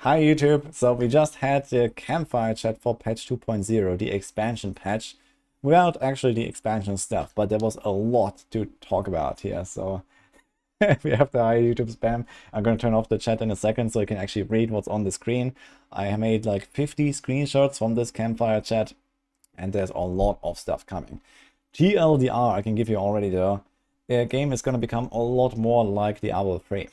Hi YouTube! So we just had the campfire chat for patch 2.0, the expansion patch, without actually the expansion stuff, but there was a lot to talk about here, so we have the hi YouTube spam. I'm gonna turn off the chat in a second so you can actually read what's on the screen. I made like 50 screenshots from this campfire chat, and there's a lot of stuff coming. TLDR, I can give you already though. The game is gonna become a lot more like Diablo 3.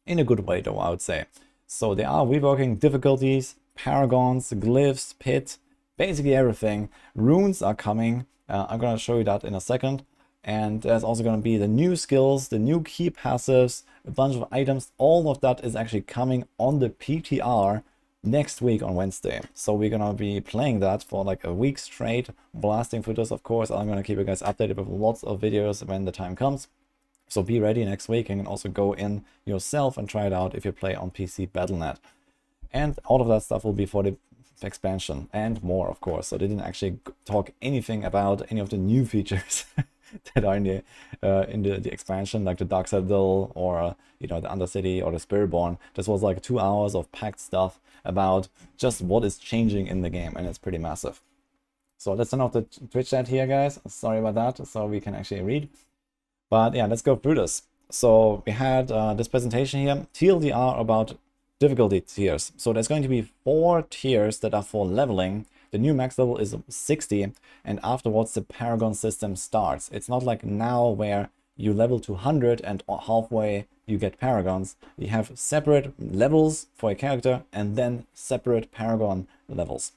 In a good way though, I would say. So they are reworking difficulties, paragons, glyphs, pit, basically everything. Runes are coming. I'm gonna show you that in a second. And there's also gonna be the new skills, the new key passives, a bunch of items. All of that is actually coming on the PTR next week on Wednesday. So we're gonna be playing that for like a week straight, blasting through this, of course. I'm gonna keep you guys updated with lots of videos when the time comes. So be ready next week and also go in yourself and try it out if you play on PC Battle.net. And all of that stuff will be for the expansion and more, of course. So they didn't actually talk anything about any of the new features that are in the expansion, like the Dark Citadel or the Undercity or the Spiritborn. This was like 2 hours of packed stuff about just what is changing in the game, and it's pretty massive. So let's turn off the Twitch chat here, guys. Sorry about that, so we can actually read. But yeah, let's go through this. So we had this presentation here, TLDR about difficulty tiers. So there's going to be 4 tiers that are for leveling. The new max level is 60, and afterwards the Paragon system starts. It's not like now where you level to 100 and halfway you get Paragons. You have separate levels for a character and then separate Paragon levels.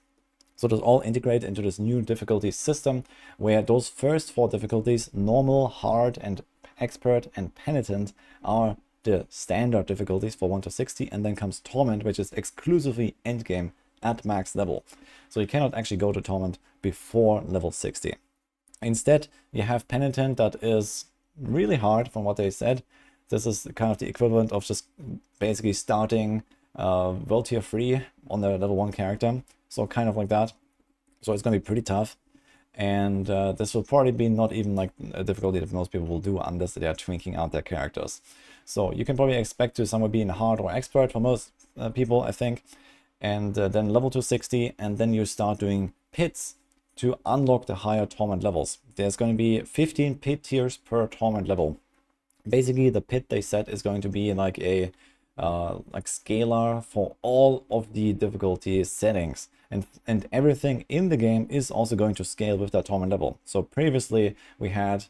So this all integrate into this new difficulty system, where those first 4 difficulties, normal, hard, and expert and penitent, are the standard difficulties for 1 to 60, and then comes torment, which is exclusively endgame at max level. So you cannot actually go to torment before level 60. Instead, you have penitent, that is really hard from what they said. This is kind of the equivalent of just basically starting world tier 3 on the level 1 character. So kind of like that. So it's going to be pretty tough. And this will probably be not even like a difficulty that most people will do unless they are tweaking out their characters. So you can probably expect to somewhere be in hard or expert for most people, I think. And then level to 60, and then you start doing pits to unlock the higher torment levels. There's going to be 15 pit tiers per torment level. Basically, the pit, they said, is going to be like a scalar for all of the difficulty settings, and everything in the game is also going to scale with that torment level. So previously we had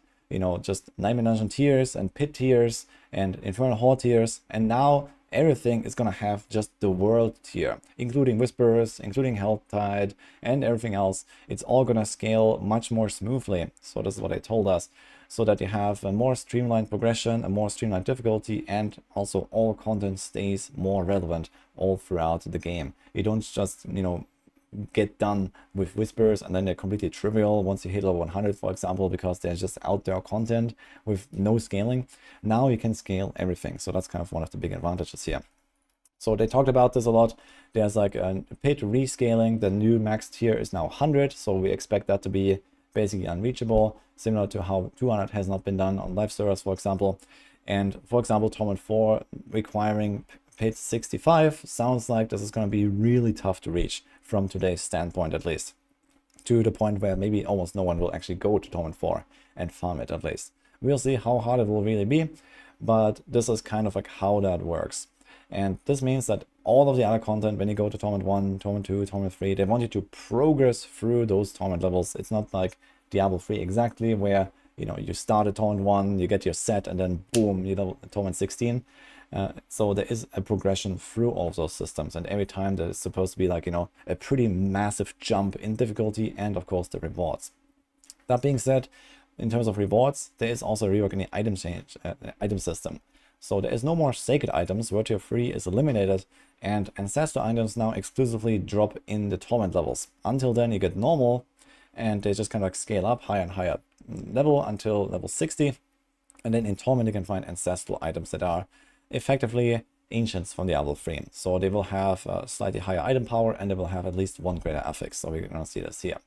just Nightmare Dungeon tiers and pit tiers and Infernal Horde tiers, and now everything is gonna have just the world tier, including Whisperers, including Helltide, and everything else. It's all gonna scale much more smoothly. So this is what they told us, so that you have a more streamlined progression, a more streamlined difficulty, and also all content stays more relevant all throughout the game. You don't just get done with Whispers and then they're completely trivial once you hit level 100, for example, because they're just out there content with no scaling. Now you can scale everything, so that's kind of one of the big advantages here. So they talked about this a lot. There's like a pit rescaling. The new max tier is now 100, so we expect that to be basically unreachable, similar to how 200 has not been done on live servers, for example. And for example, Torment 4 requiring pit 65 sounds like this is going to be really tough to reach from today's standpoint, at least, to the point where maybe almost no one will actually go to Torment 4 and farm it. At least we'll see how hard it will really be, but this is kind of like how that works. And this means that all of the other content, when you go to Torment 1, Torment 2, Torment 3, they want you to progress through those Torment levels. It's not like Diablo 3 exactly, where you start at Torment 1, you get your set, and then boom, Torment 16. So there is a progression through all of those systems, and every time there's supposed to be like a pretty massive jump in difficulty, and of course the rewards. That being said, in terms of rewards, there is also a rework in the item system. So there is no more sacred items. World Tier 3 is eliminated, and ancestor items now exclusively drop in the torment levels. Until then you get normal, and they just kind of like scale up higher and higher level until level 60, and then in torment you can find ancestral items that are effectively ancients from Diablo 3. So they will have a slightly higher item power, and they will have at least 1 greater affix. So we're gonna see this here.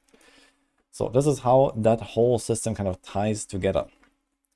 So this is how that whole system kind of ties together.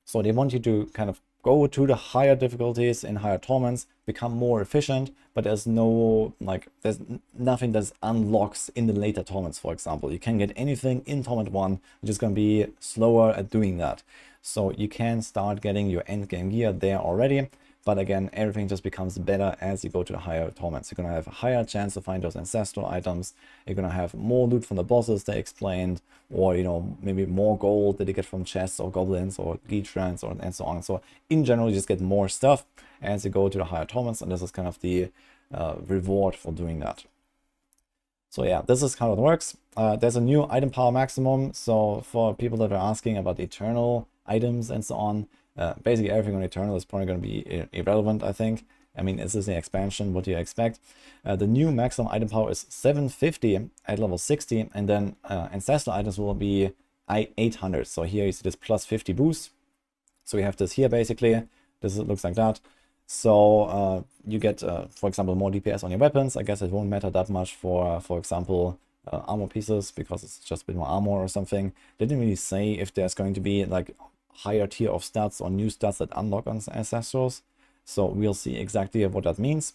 So they want you to kind of go to the higher difficulties in higher torments, become more efficient, but there's no, like, there's nothing that unlocks in the later torments, for example. You can get anything in Torment 1, which is going to be slower at doing that. So you can start getting your end game gear there already. But again, everything just becomes better as you go to the higher torments. You're going to have a higher chance to find those ancestral items. You're going to have more loot from the bosses they explained, or, you know, maybe more gold that you get from chests or goblins or Geetrans or and so on. So in general, you just get more stuff as you go to the higher torments, and this is kind of the reward for doing that. So yeah, this is how it works. There's a new item power maximum. So for people that are asking about eternal items and so on, basically everything on Eternal is probably going to be irrelevant, I think. I mean, this is the expansion, what do you expect? The new maximum item power is 750 at level 60, and then ancestral items will be 800. So here you see this plus 50 boost. So we have this here basically. This looks like that. So you get, for example, more DPS on your weapons. I guess it won't matter that much for example, armor pieces, because it's just a bit more armor or something. They didn't really say if there's going to be like higher tier of stats or new stats that unlock on ancestrals. So we'll see exactly what that means,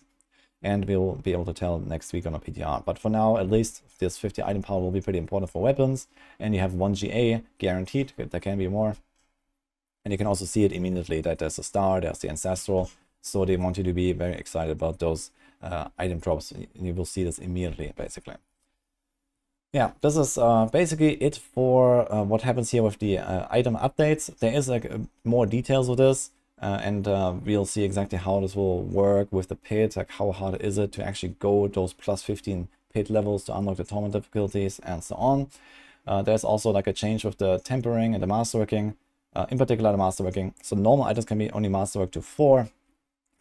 and we'll be able to tell next week on a PTR. But for now, at least, this 50 item power will be pretty important for weapons, and you have 1 GA guaranteed. There can be more, and you can also see it immediately that there's a star, there's the ancestral. So they want you to be very excited about those item drops. You will see this immediately, basically. Yeah, this is basically it for what happens here with the item updates. There is like more details of this, and we'll see exactly how this will work with the pit, like how hard is it to actually go those plus 15 pit levels to unlock the torment difficulties and so on. There's also like a change with the tempering and the masterworking, in particular the masterworking. So normal items can be only masterwork to 4,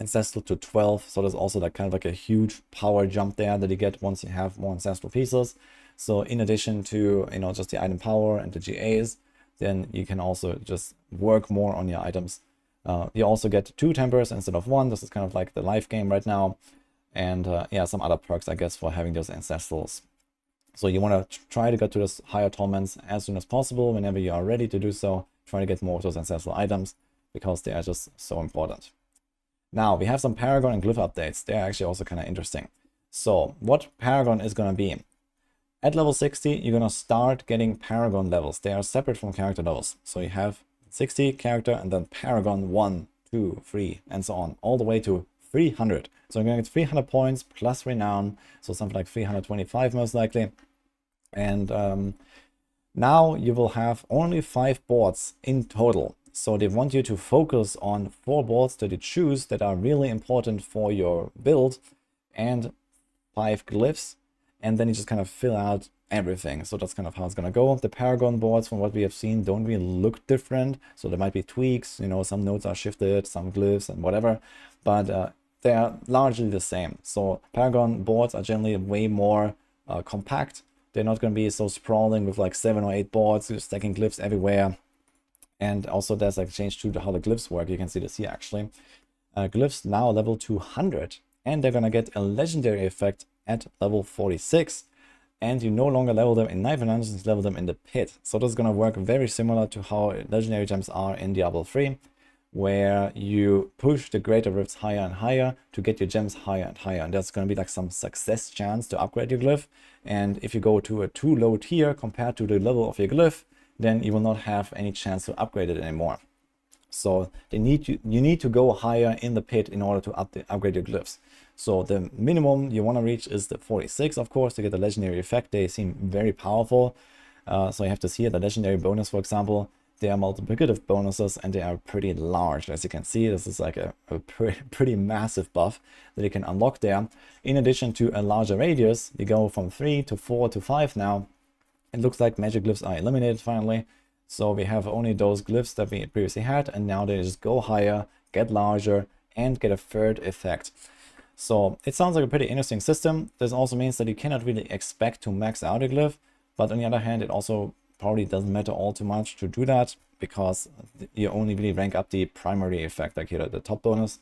ancestral to 12. So there's also like kind of like a huge power jump there that you get once you have more ancestral pieces. So in addition to, you know, just the item power and the GAs, then you can also just work more on your items. You also get 2 tempers instead of 1. This is kind of like the life game right now. And yeah, some other perks, I guess, for having those ancestrals. So you want to try to get to those higher torments as soon as possible. Whenever you are ready to do so, try to get more of those ancestral items, because they are just so important. Now, we have some Paragon and Glyph updates. They're actually also kind of interesting. So what Paragon is going to be? At level 60, you're going to start getting Paragon levels. They are separate from character levels. So you have 60 character and then Paragon 1, 2, 3, and so on, all the way to 300. So you're going to get 300 points plus Renown, so something like 325 most likely. And now you will have only 5 boards in total. So they want you to focus on 4 boards that you choose that are really important for your build, and 5 glyphs. And then you just kind of fill out everything. So that's kind of how it's going to go. The Paragon boards, from what we have seen, don't really look different. So there might be tweaks, you know, some nodes are shifted, some glyphs and whatever, but they are largely the same. So Paragon boards are generally way more compact. They're not going to be so sprawling with like 7 or 8 boards, you're stacking glyphs everywhere. And also there's like a change to how the glyphs work. You can see this here actually. Glyphs now level 200, and they're going to get a legendary effect at level 46, and you no longer level them in Knife and Dungeons, you level them in the pit. So this is going to work very similar to how legendary gems are in Diablo 3, where you push the greater rifts higher and higher to get your gems higher and higher, and there's going to be like some success chance to upgrade your glyph. And if you go to a too low tier compared to the level of your glyph, then you will not have any chance to upgrade it anymore. So you need to go higher in the pit in order to upgrade your glyphs. So the minimum you want to reach is the 46, of course, to get the legendary effect. They seem very powerful. So you have to see the legendary bonus, for example. They are multiplicative bonuses, and they are pretty large. As you can see, this is like a pretty massive buff that you can unlock there. In addition to a larger radius, you go from 3 to 4 to 5 now. It looks like magic glyphs are eliminated finally. So we have only those glyphs that we previously had, and now they just go higher, get larger, and get a third effect. So it sounds like a pretty interesting system. This also means that you cannot really expect to max out a glyph, but on the other hand, it also probably doesn't matter all too much to do that, because you only really rank up the primary effect, like here the top bonus.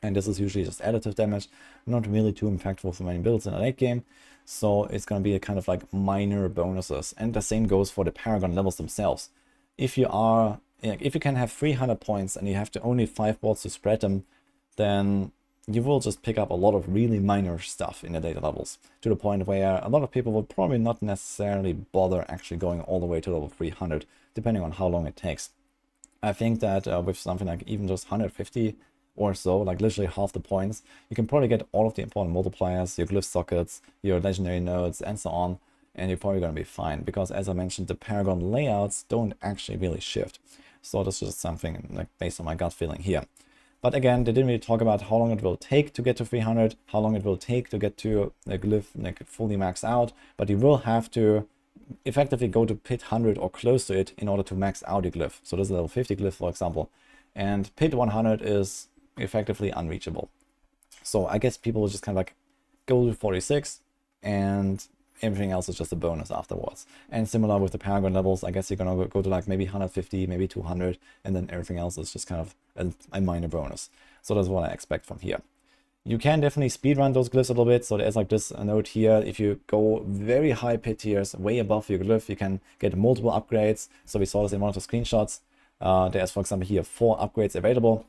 And this is usually just additive damage, not really too impactful for many builds in a late game. So it's going to be a kind of like minor bonuses. And the same goes for the Paragon levels themselves. If you are if you can have 300 points and you have to only 5 boards to spread them, then you will just pick up a lot of really minor stuff in the data levels, to the point where a lot of people will probably not necessarily bother actually going all the way to level 300, depending on how long it takes. I think that with something like even just 150 or so, like literally half the points, you can probably get all of the important multipliers, your glyph sockets, your legendary nodes, and so on, and you're probably going to be fine, because as I mentioned, the Paragon layouts don't actually really shift. So this is just something like based on my gut feeling here. But again, they didn't really talk about how long it will take to get to 300, how long it will take to get to the glyph like fully maxed out, but you will have to effectively go to pit 100 or close to it in order to max out your glyph. So this is level 50 glyph, for example, and pit 100 is effectively unreachable. So I guess people will just kind of like go to 46 and everything else is just a bonus afterwards. And similar with the Paragon levels, I guess you're gonna go to like maybe 150, maybe 200, and then everything else is just kind of a minor bonus. So that's what I expect from here. You can definitely speedrun those glyphs a little bit. So there's like this note here. If you go very high pit tiers, way above your glyph, you can get multiple upgrades. So we saw this in one of the screenshots. There's, for example, here 4 upgrades available.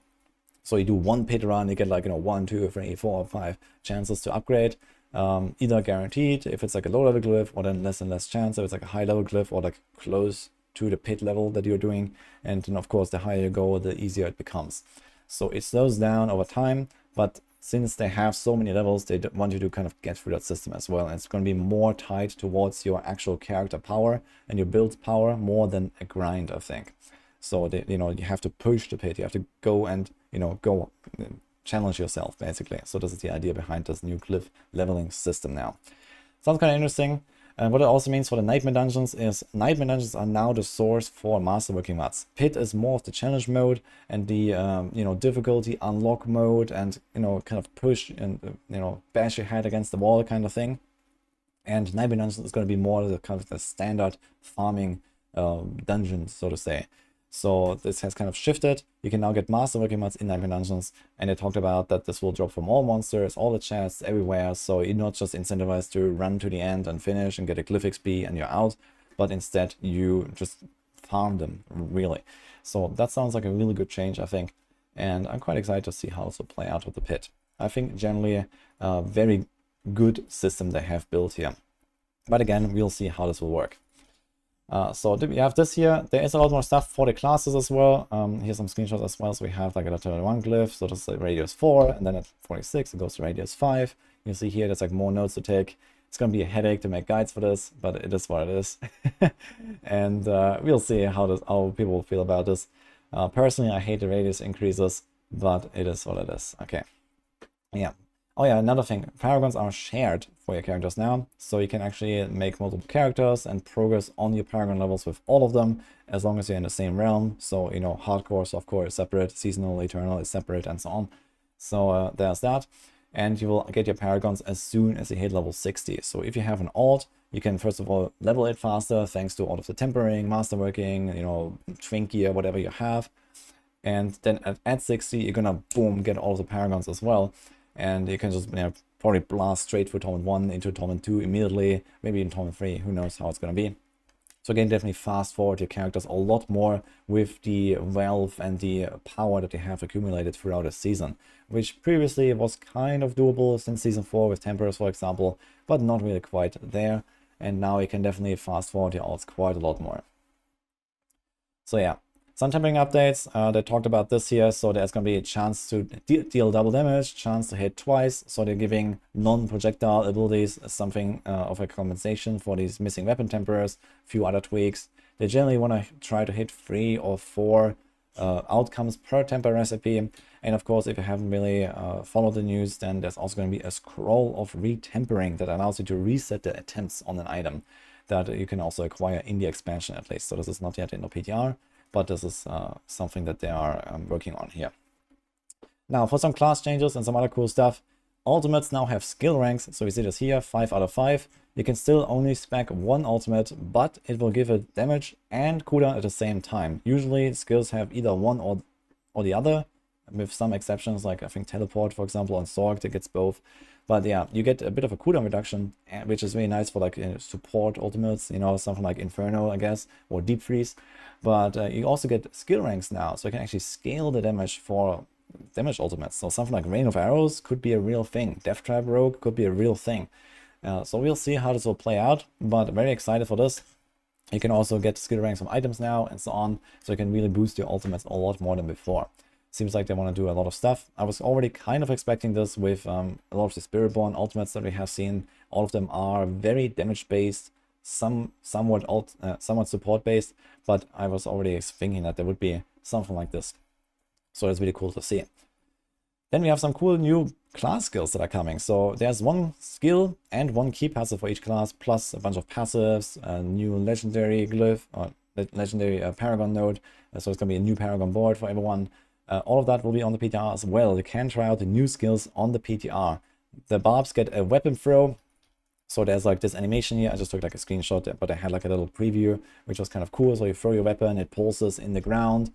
So you do 1 pit run, you get like, 1, 2, 3, 4, 5 chances to upgrade. Either guaranteed if it's like a low level glyph, or then less and less chance if it's like a high level glyph, or like close to the pit level that you're doing. And then of course, the higher you go, the easier it becomes. So it slows down over time, but since they have so many levels, they want you to kind of get through that system as well. And it's going to be more tied towards your actual character power and your build power more than a grind, I think. So you have to push the pit, you have to go and go challenge yourself, basically. So this is the idea behind this new glyph leveling system now. Sounds kind of interesting. And what it also means for the Nightmare Dungeons is Nightmare Dungeons are now the source for Masterworking mods. Pit is more of the challenge mode and the difficulty unlock mode, and kind of push and bash your head against the wall kind of thing. And Nightmare Dungeons is going to be more the kind of the standard farming dungeon, so to say. So this has kind of shifted. You can now get Masterworking mods in Nightmare Dungeons, and they talked about that this will drop from all monsters, all the chests, everywhere. So you're not just incentivized to run to the end and finish and get a glyph XP and you're out, but instead you just farm them, really. So that sounds like a really good change, I think. And I'm quite excited to see how this will play out with the pit. I think generally a very good system they have built here. But again, we'll see how this will work. So we have this here. There is a lot more stuff for the classes as well. Here's some screenshots as well. So we have like a letter 1 glyph. So this is like radius 4, and then at 46 it goes to radius 5. You see here there's like more notes to take. It's gonna be a headache to make guides for this, but it is what it is. And we'll see how people will feel about this. Personally, I hate the radius increases, but it is what it is. Okay. Yeah. Oh yeah, another thing, Paragons are shared for your characters now, so you can actually make multiple characters and progress on your Paragon levels with all of them, as long as you're in the same realm. So, hardcore, softcore is separate, seasonal, eternal is separate, and so on. So there's that. And you will get your Paragons as soon as you hit level 60. So if you have an alt, you can first of all level it faster, thanks to all of the tempering, masterworking, twink gear, whatever you have. And then at 60, you're gonna, boom, get all of the Paragons as well. And you can just probably blast straight for Torment 1 into Torment 2 immediately, maybe in Torment 3, who knows how it's going to be. So again, definitely fast forward your characters a lot more with the wealth and the power that they have accumulated throughout the season, which previously was kind of doable since Season 4 with Temperers, for example, but not really quite there. And now you can definitely fast forward your alts quite a lot more. So yeah. Some tempering updates, they talked about this here, so there's going to be a chance to deal double damage, chance to hit twice, so they're giving non-projectile abilities as something of a compensation for these missing weapon temperers, a few other tweaks. They generally want to try to hit 3 or 4 outcomes per temper recipe, and of course if you haven't really followed the news, then there's also going to be a scroll of retempering that allows you to reset the attempts on an item that you can also acquire in the expansion at least. So this is not yet in the PTR. But this is something that they are working on here. Now, for some class changes and some other cool stuff, ultimates now have skill ranks. So we see this here, 5 out of 5. You can still only spec 1 ultimate, but it will give it damage and cooldown at the same time. Usually, skills have either one or the other, with some exceptions, like I think Teleport, for example, on Sorg, that gets both. But yeah, you get a bit of a cooldown reduction, which is really nice for like support ultimates, you know, something like Inferno, I guess, or Deep Freeze. But you also get skill ranks now, so you can actually scale the damage for damage ultimates. So something like Rain of Arrows could be a real thing. Death Trap Rogue could be a real thing. So we'll see how this will play out, but very excited for this. You can also get skill ranks from items now and so on, so you can really boost your ultimates a lot more than before. Seems like they want to do a lot of stuff. I was already kind of expecting this with a lot of the Spiritborn ultimates that we have seen. All of them are very damage based, somewhat support based, but I was already thinking that there would be something like this. So it's really cool to see. Then we have some cool new class skills that are coming. So there's one skill and one key passive for each class, plus a bunch of passives, a new legendary glyph, or legendary paragon node. So it's going to be a new paragon board for everyone. All of that will be on the PTR as well. You can try out the new skills on the PTR. The barbs get a weapon throw. So there's like this animation here. I just took like a screenshot, but I had like a little preview, which was kind of cool. So you throw your weapon, it pulses in the ground.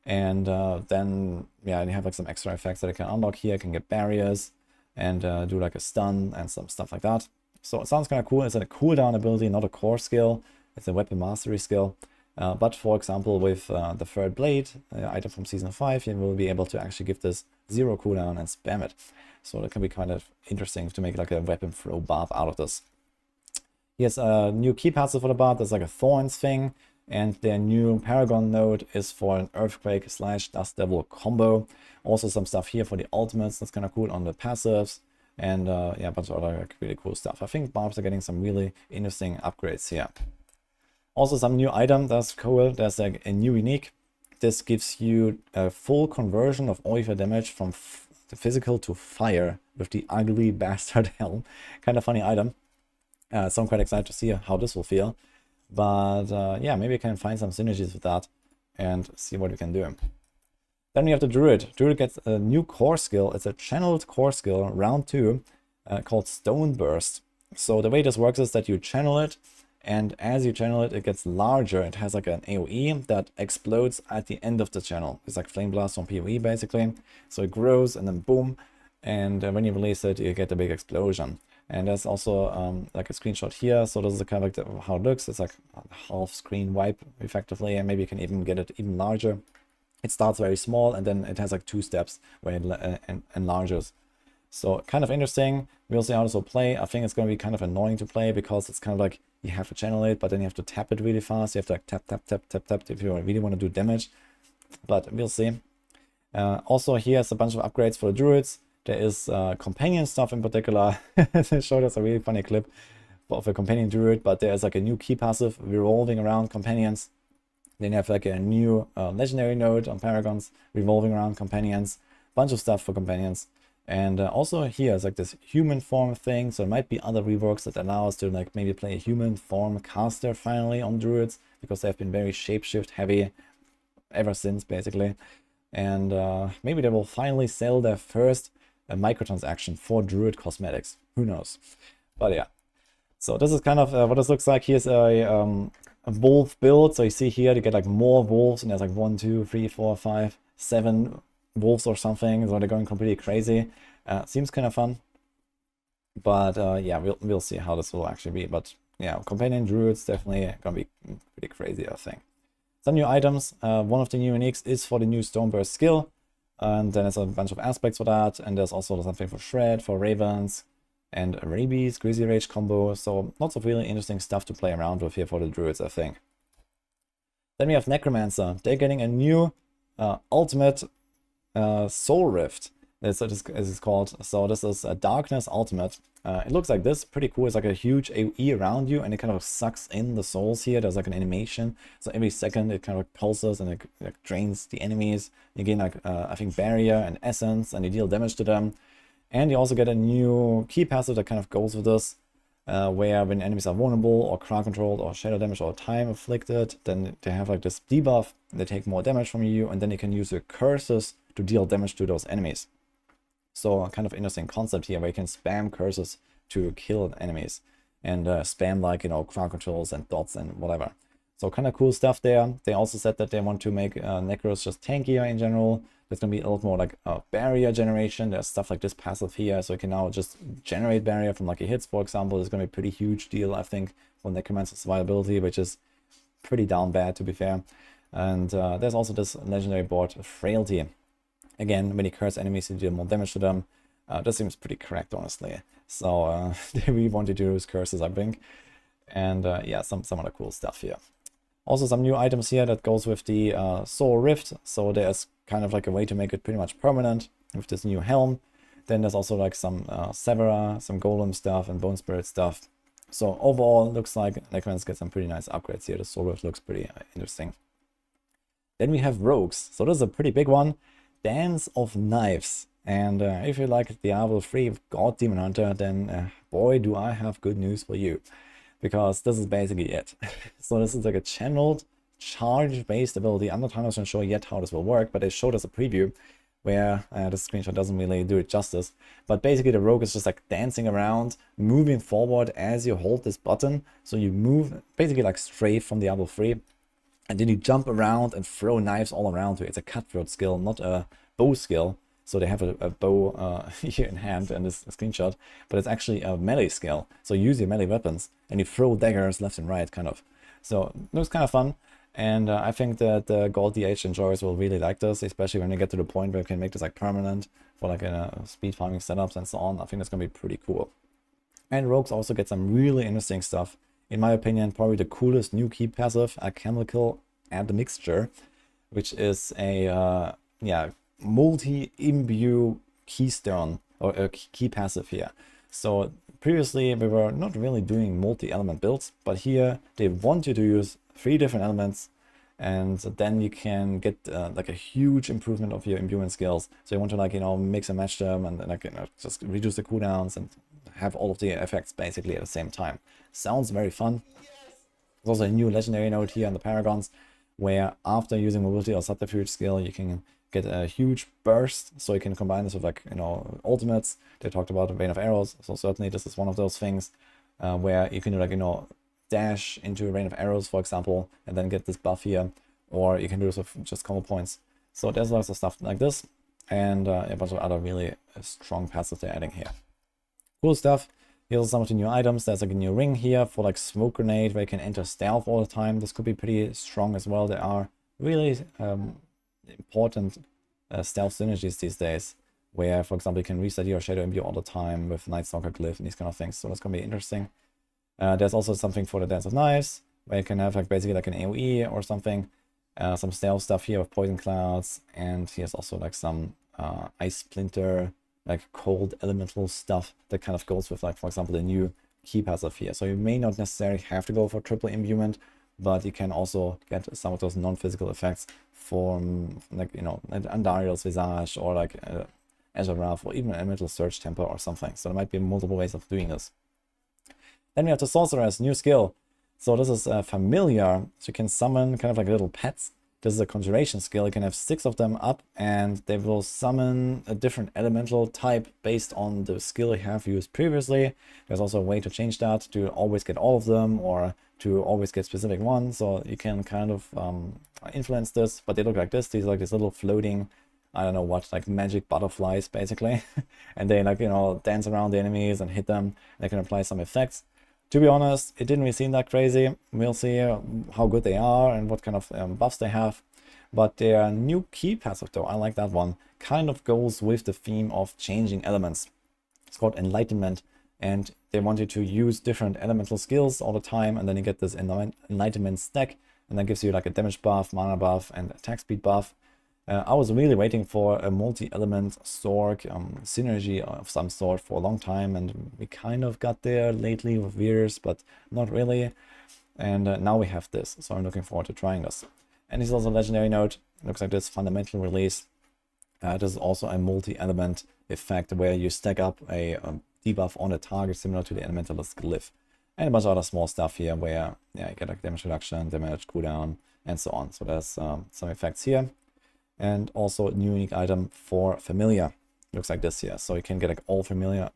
And then, yeah, you have like some extra effects that I can unlock here. I can get barriers and do like a stun and some stuff like that. So it sounds kind of cool. It's a cooldown ability, not a core skill. It's a weapon mastery skill. But for example, with the third blade, item from Season 5, you will be able to actually give this 0 cooldown and spam it. So that can be kind of interesting to make like a weapon throw barb out of this. Here's a new key passive for the barb. There's like a Thorns thing. And their new Paragon node is for an Earthquake / Dust Devil combo. Also some stuff here for the ultimates. That's kind of cool on the passives. And yeah, a bunch of other like, really cool stuff. I think barbs are getting some really interesting upgrades here. Also some new item that's cool. There's like a new unique. This gives you a full conversion of all your damage from the physical to fire with the ugly bastard helm. Kind of funny item. So I'm quite excited to see how this will feel. But yeah, maybe we can find some synergies with that and see what we can do. Then we have the Druid. Druid gets a new core skill. It's a channeled core skill, round 2, called Stone Burst. So the way this works is that you channel it, and as you channel it, it gets larger. It has like an AoE that explodes at the end of the channel. It's like Flame Blast on PoE basically. So it grows and then boom, and when you release it, you get a big explosion. And there's also like a screenshot here. So this is kind of like how it looks. It's like a half screen wipe effectively, and maybe you can even get it even larger. It starts very small, and then it has like 2 steps where it enlarges. So kind of interesting. We'll see how this will play. I think it's going to be kind of annoying to play because it's kind of like you have to channel it, but then you have to tap it really fast. You have to like tap, tap, tap, tap, tap if you really want to do damage. But we'll see. Also, here's a bunch of upgrades for the druids. There is companion stuff in particular. They showed us a really funny clip of a companion druid, but there's like a new key passive revolving around companions. Then you have like a new legendary node on paragons revolving around companions. Bunch of stuff for companions. And also here is like this human form thing. So there might be other reworks that allow us to like maybe play a human form caster finally on druids, because they've been very shapeshift heavy ever since basically. And maybe they will finally sell their first microtransaction for druid cosmetics. Who knows? But yeah. So this is kind of what this looks like. Here's a wolf build. So you see here you get like more wolves, and there's like 1, 2, 3, 4, 5, 7 wolves or something. So they're going completely crazy. Seems kind of fun. But yeah, we'll see how this will actually be. But yeah, companion druids definitely gonna be pretty crazy, I think. Some new items. One of the new uniques is for the new Stoneburst skill. And then there's a bunch of aspects for that. And there's also something for Shred, for Ravens, and Rabies, Greasy Rage combo. So lots of really interesting stuff to play around with here for the druids, I think. Then we have Necromancer. They're getting a new ultimate Soul Rift. That's what it's called. So this is a Darkness Ultimate. It looks like this, pretty cool. It's like a huge AoE around you, and it kind of sucks in the souls here. There's like an animation. So every second it kind of pulses and it like drains the enemies. You gain like, I think, Barrier and Essence, and you deal damage to them. And you also get a new key passive that kind of goes with this, where when enemies are vulnerable or crowd controlled or shadow damage or time afflicted, then they have like this debuff. They take more damage from you, and then you can use your curses to deal damage to those enemies. So a kind of interesting concept here where you can spam curses to kill enemies and spam like, you know, crowd controls and dots and whatever. So kind of cool stuff there. They also said that they want to make Necros just tankier in general. There's going to be a lot more like barrier generation. There's stuff like this passive here, so you can now just generate barrier from lucky hits, for example. It's going to be a pretty huge deal, I think, for Necromancer's survivability, which is pretty down bad, to be fair. And there's also this legendary board, Frailty. Again, when you curse enemies, you deal more damage to them. That seems pretty correct, honestly. So they really wanted to use curses, I think. And yeah, some other cool stuff here. Also some new items here that goes with the Soul Rift. So there's kind of like a way to make it pretty much permanent with this new helm. Then there's also like some Severa, some Golem stuff and Bone Spirit stuff. So overall, looks like Necromancer gets some pretty nice upgrades here. The Soul Rift looks pretty interesting. Then we have Rogues. So this is a pretty big one. Dance of Knives. And if you like Diablo 3 God Demon Hunter, then boy, do I have good news for you. Because this is basically it. So this is like a channeled, charge-based ability. I'm not 100% sure yet how this will work, but they showed us a preview where the screenshot doesn't really do it justice. But basically the rogue is just like dancing around, moving forward as you hold this button. So you move basically like straight from Diablo 3. And then you jump around and throw knives all around you. It's a cutthroat skill, not a bow skill. So they have a bow here in hand in this screenshot, but it's actually a melee skill. So you use your melee weapons and you throw daggers left and right, kind of. So it looks kind of fun. And I think that the Gold DH enjoyers will really like this, especially when you get to the point where you can make this like permanent for like speed farming setups and so on. I think that's going to be pretty cool. And rogues also get some really interesting stuff. In my opinion, probably the coolest new key passive, Alchemical Admixture, which is a yeah, multi-imbue keystone or a key passive here. So previously we were not really doing multi-element builds, but here they want you to use 3 different elements, and then you can get like a huge improvement of your imbuement skills. So you want to like, you know, mix and match them and like, you know, just reduce the cooldowns and have all of the effects basically at the same time. Sounds very fun. There's also a new legendary node here on the Paragons, where after using mobility or subterfuge skill, you can get a huge burst. So you can combine this with like, you know, ultimates. They talked about Rain of Arrows. So certainly this is one of those things where you can do like, you know, dash into a Rain of Arrows, for example, and then get this buff here. Or you can do this with just combo points. So there's lots of stuff like this. And a bunch of other really strong passives they're adding here. Cool stuff. Here's also some of the new items. There's like a new ring here for like smoke grenade where you can enter stealth all the time. This could be pretty strong as well. There are really important stealth synergies these days, where, for example, you can reset your shadow imbue all the time with Night Stalker glyph and these kind of things. So that's gonna be interesting. There's also something for the Dance of Knives, where you can have like basically like an AoE or something. Some stealth stuff here with poison clouds, and here's also like some ice splinter, like cold elemental stuff that kind of goes with like, for example, the new key passive here. So you may not necessarily have to go for triple imbuement, but you can also get some of those non-physical effects from like, you know, Andariel's Visage or like Azurath or even Elemental Surge Temper or something. So there might be multiple ways of doing this. Then we have the Sorcerer's new skill. So this is familiar. So you can summon kind of like little pets. This is a conjuration skill. You can have 6 of them up and they will summon a different elemental type based on the skill you have used previously. There's also a way to change that to always get all of them or to always get specific ones. So you can kind of influence this, but they look like this. These are like these little floating, I don't know what, like magic butterflies basically. And they like, you know, dance around the enemies and hit them. They can apply some effects. To be honest, it didn't really seem that crazy. We'll see how good they are and what kind of buffs they have. But their new key passive though, I like that one, kind of goes with the theme of changing elements. It's called Enlightenment, and they want you to use different elemental skills all the time, and then you get this Enlightenment stack, and that gives you like a damage buff, mana buff, and attack speed buff. I was really waiting for a multi-element Sorc synergy of some sort for a long time, and we kind of got there lately with Veers, but not really. And now we have this, so I'm looking forward to trying this. And this is also a legendary node. It looks like this fundamental release. This is also a multi-element effect where you stack up a debuff on a target similar to the Elementalist glyph. And a bunch of other small stuff here where you get like damage reduction, damage cooldown, and so on. So there's some effects here. And also a new unique item for Familiar. Looks like this here. So you can get like all familiars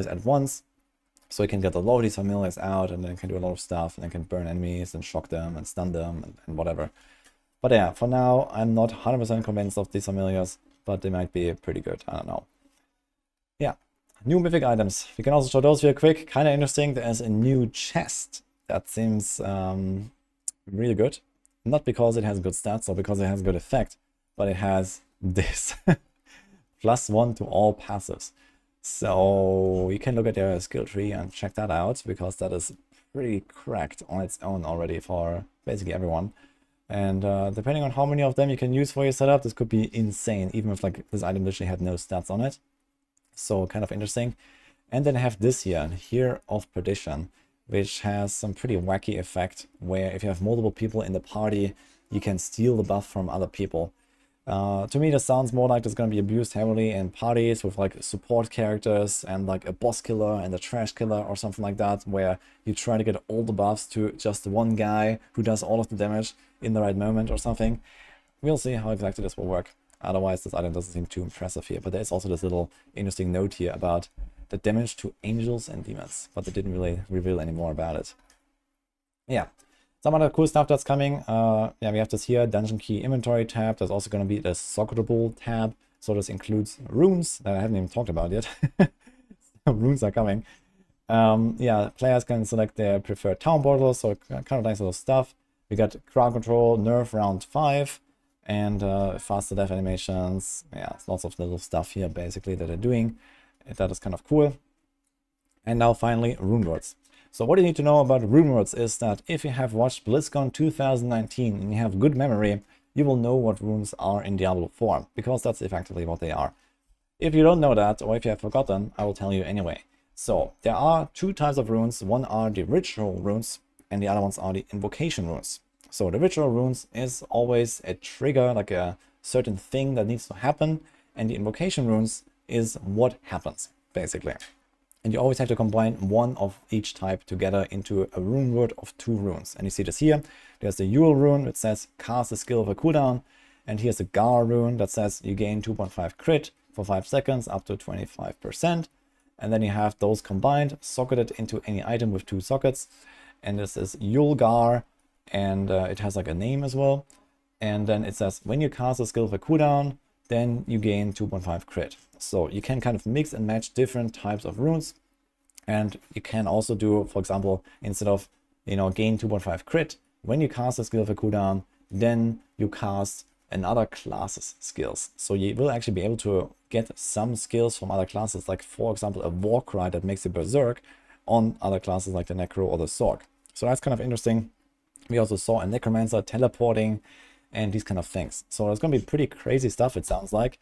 at once. So you can get a lot of these familiars out, and then can do a lot of stuff, and then can burn enemies and shock them and stun them and whatever. But yeah, for now, I'm not 100% convinced of these familiars, but they might be pretty good. I don't know. Yeah, new mythic items. We can also show those real quick. Kind of interesting. There's a new chest. That seems really good. Not because it has good stats or because it has good effect, but it has this. +1 to all passives. So you can look at their skill tree and check that out, because that is pretty cracked on its own already for basically everyone. And depending on how many of them you can use for your setup, this could be insane, even if like this item literally had no stats on it. So kind of interesting. And then I have this here of Perdition, which has some pretty wacky effect, where if you have multiple people in the party, you can steal the buff from other people. To me, this sounds more like it's going to be abused heavily in parties with like support characters and like a boss killer and a trash killer or something like that, where you try to get all the buffs to just one guy who does all of the damage in the right moment or something. We'll see how exactly this will work. Otherwise, this item doesn't seem too impressive here. But there's also this little interesting note here about the damage to angels and demons, but they didn't really reveal any more about it. Yeah. Some other cool stuff that's coming. Yeah, we have this here, Dungeon Key Inventory tab. There's also going to be the Socketable tab. So this includes runes that I haven't even talked about yet. Runes are coming. Yeah, players can select their preferred town portals, so kind of nice little stuff. We got crowd control, nerf round 5, and faster death animations. Yeah, lots of little stuff here basically that they're doing. That is kind of cool. And now finally, rune words. So what you need to know about rune words is that if you have watched BlizzCon 2019 and you have good memory, you will know what runes are in Diablo 4, because that's effectively what they are. If you don't know that, or if you have forgotten, I will tell you anyway. So there are two types of runes. One are the ritual runes, and the other ones are the invocation runes. So the ritual runes is always a trigger, like a certain thing that needs to happen, and the invocation runes is what happens, basically. And you always have to combine one of each type together into a rune word of 2 runes. And you see this here. There's the Yule rune that says cast a skill with a cooldown. And here's a Gar rune that says you gain 2.5 crit for 5 seconds up to 25%. And then you have those combined, socketed into any item with 2 sockets. And this is Yule Gar, and it has like a name as well. And then it says when you cast a skill with a cooldown, then you gain 2.5 crit. So you can kind of mix and match different types of runes. And you can also do, for example, instead of, gain 2.5 crit, when you cast a skill with a cooldown, then you cast another class's skills. So you will actually be able to get some skills from other classes, like for example, a Warcry that makes you berserk on other classes like the Necro or the Sorc. So that's kind of interesting. We also saw a Necromancer teleporting and these kind of things. So it's going to be pretty crazy stuff, it sounds like.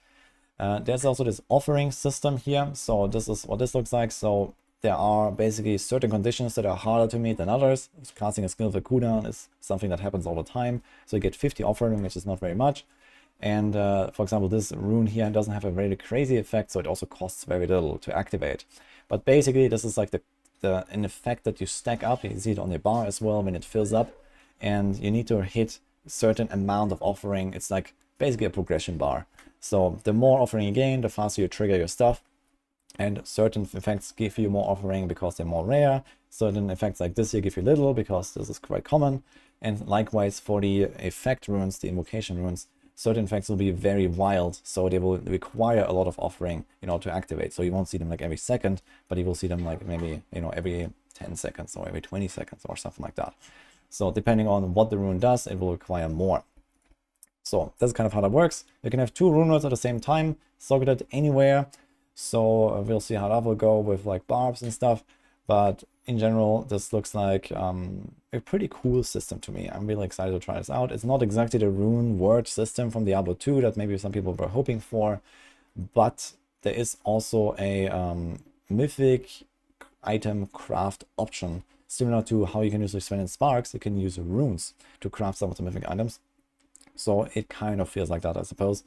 There's also this offering system here. So this is what this looks like. So there are basically certain conditions that are harder to meet than others. Casting a skill with a cooldown is something that happens all the time. So you get 50 offering, which is not very much. And for example, this rune here doesn't have a very crazy effect, so it also costs very little to activate. But basically, this is like an effect that you stack up. You see it on the bar as well when it fills up. And you need to hit a certain amount of offering. It's like basically a progression bar. So the more offering you gain, the faster you trigger your stuff. And certain effects give you more offering because they're more rare. Certain effects like this here give you little because this is quite common. And likewise for the effect runes, the invocation runes, certain effects will be very wild. So they will require a lot of offering, to activate. So you won't see them like every second, but you will see them like maybe, every 10 seconds or every 20 seconds or something like that. So depending on what the rune does, it will require more. So that's kind of how that works. You can have 2 rune words at the same time, socketed anywhere. So we'll see how that will go with like barbs and stuff. But in general, this looks like a pretty cool system to me. I'm really excited to try this out. It's not exactly the rune word system from Diablo 2 that maybe some people were hoping for. But there is also a mythic item craft option. Similar to how you can use Sven and Sparks, you can use runes to craft some of the mythic items. So it kind of feels like that, I suppose.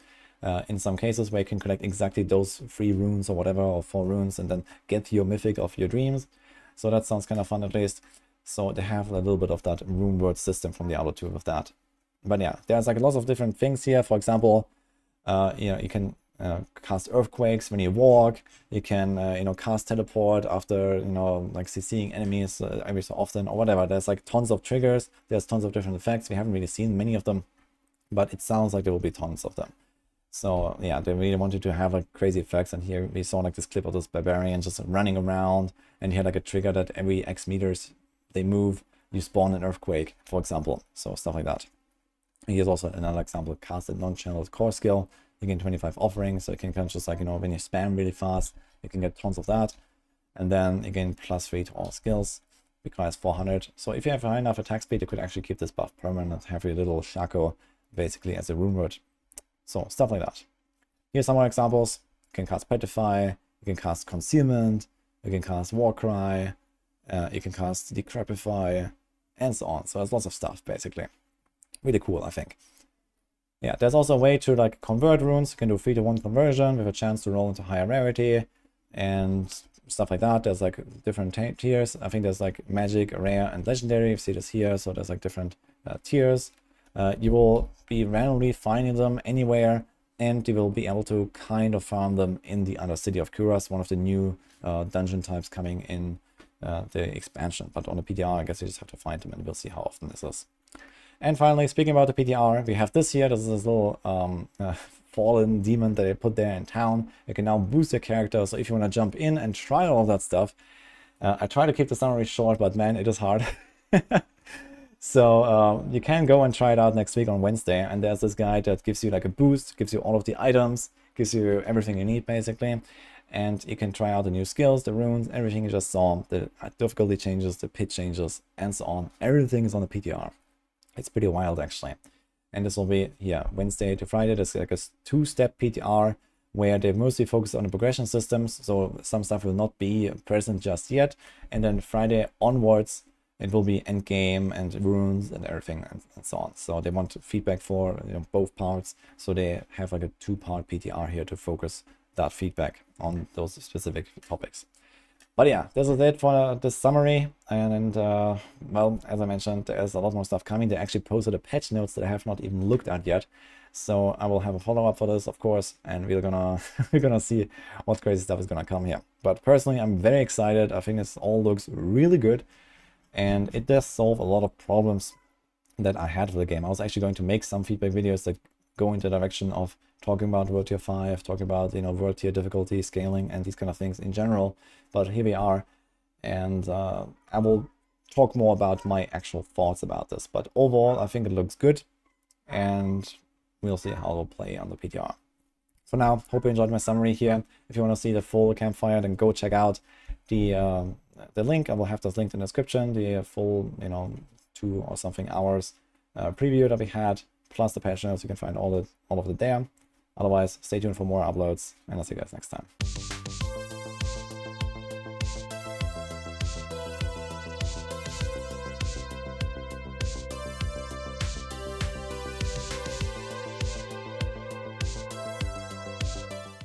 In some cases where you can collect exactly those 3 runes or whatever, or 4 runes, and then get your mythic of your dreams. So that sounds kind of fun at least. So they have a little bit of that rune word system from Diablo 2 with that. But yeah, there's like lots of different things here. For example, you can cast earthquakes when you walk. You can cast teleport after like CCing enemies every so often or whatever. There's like tons of triggers. There's tons of different effects. We haven't really seen many of them, but it sounds like there will be tons of them. So yeah, they really wanted to have like crazy effects, and here we saw like this clip of this barbarian just running around, and he had like a trigger that every X meters they move, you spawn an earthquake, for example. So stuff like that. Here's also another example: casted non-channeled core skill. You get 25 offerings, so you can kind of just like, when you spam really fast, you can get tons of that. And then again, +3 to all skills, requires 400. So if you have high enough attack speed, you could actually keep this buff permanent, have your little Shaco basically as a rune word. So stuff like that. Here's some more examples. You can cast Petrify, you can cast Concealment, you can cast Warcry, you can cast Decrepify, and so on. So there's lots of stuff basically. Really cool, I think. Yeah, there's also a way to like convert runes. You can do 3-to-1 conversion with a chance to roll into higher rarity and stuff like that. There's like different tiers. I think there's like magic, rare, and legendary. You see this here. So there's like different tiers. You will be randomly finding them anywhere, and you will be able to kind of farm them in the Undercity of Kuras, one of the new dungeon types coming in the expansion. But on the PTR, I guess you just have to find them, and we'll see how often this is. And finally, speaking about the PTR, we have this here. This is this little fallen demon that they put there in town. You can now boost your character. So if you want to jump in and try all of that stuff, I try to keep the summary short, but man, it is hard. So you can go and try it out next week on Wednesday. And there's this guide that gives you like a boost, gives you all of the items, gives you everything you need basically. And you can try out the new skills, the runes, everything you just saw. The difficulty changes, the pitch changes, and so on. Everything is on the PTR. It's pretty wild actually. And this will be Wednesday to Friday. There's like a 2-step PTR where they mostly focus on the progression systems. So some stuff will not be present just yet. And then Friday onwards, it will be endgame and runes and everything and so on. So they want feedback for both parts. So they have like a 2-part PTR here to focus that feedback on those specific topics. But yeah, this is it for this summary. And well, as I mentioned, there's a lot more stuff coming. They actually posted a patch notes that I have not even looked at yet. So I will have a follow-up for this, of course, and we're gonna see what crazy stuff is gonna come here. But personally, I'm very excited. I think this all looks really good, and it does solve a lot of problems that I had with the game. I was actually going to make some feedback videos that go in the direction of talking about World Tier 5, talking about World Tier difficulty, scaling, and these kind of things in general. But here we are, and I will talk more about my actual thoughts about this. But overall, I think it looks good, and we'll see how it'll play on the PTR. For now, hope you enjoyed my summary here. If you want to see the full campfire, then go check out the link. I will have this linked in the description, the full 2 or something hours preview that we had, plus the patch notes. You can find all of it there. Otherwise, stay tuned for more uploads, and I'll see you guys next time.